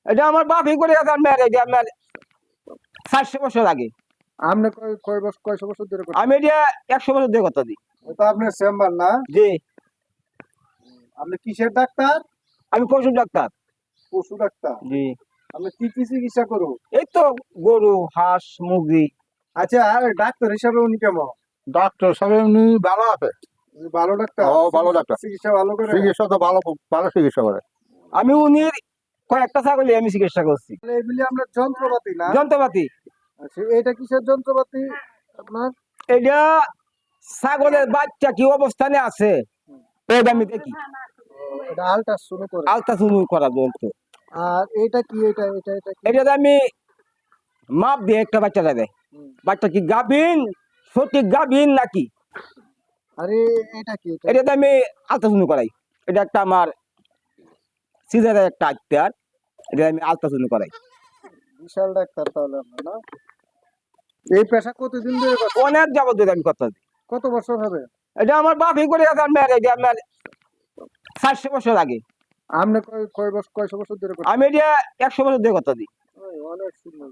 এটা আমার বাপই করে গেছে। আমার 400 বছর আগে। আপনি কয়শো বছর ধরে করতেছেন? আমি এটা 100 বছর দিয়ে কথা দিই। ওটা আপনার চেম্বার না? জি, আপনি কিসের ডাক্তার? আমি পশু ডাক্তার। পশু ডাক্তার। জি, আপনি কি কি চিকিৎসা করো? এই তো গরু, হাঁস, মুরগি। আচ্ছা, ডাক্তার হিসাবে উনি কেমন? ডাক্তার সাহেব এমনি ভালো আছে। উনি ভালো ডাক্তার? ও ভালো ডাক্তার, চিকিৎসা ভালো করে? চিকিৎসা তো ভালো, ভালো চিকিৎসা করে। আমি উনির কয়েকটা ছাগলে আমি চিকিৎসা করছি। তাহলে এগুলি আপনার যন্ত্রপাতি না? যন্ত্রপাতি। আচ্ছা, এটা কিসের যন্ত্রপাতি আপনার? এটা ছাগলের বাচ্চা কি অবস্থানে আছে ওটা আমি দেখি। এটা আল্ট্রাসাউন্ড করে। আলট্রাসাউন্ড করা যন্ত্র। আর এটা কি? এটা কি? এটাতে আমি মাপ দিয়ে একটা বাচ্চা দেয়। হুম। বাচ্চা কি গাভীন, সঠিক গাভীন নাকি, আরে এটা কি? এটাতে আমি আলট্রাসাউন্ড করাই। এটা একটা আমার সিজারের একটা আক্তার, এটা আমি আলট্রাসাউন্ড করাই। বিশাল ডাক্তার তাহলে আপনার, না? এই পেশা কতদিন ধরে করছেন? অনেক যাবত ধরে আমি কথা দিই। কত বছর হবে? এটা আমার বাপই করে গেছে। আমার 400 বছর আগে। আপনি কয়শো বছর ধরে করছেন? আমি এটা 100 বছর দিয়ে কথা দিই। অনেক সুন্দর।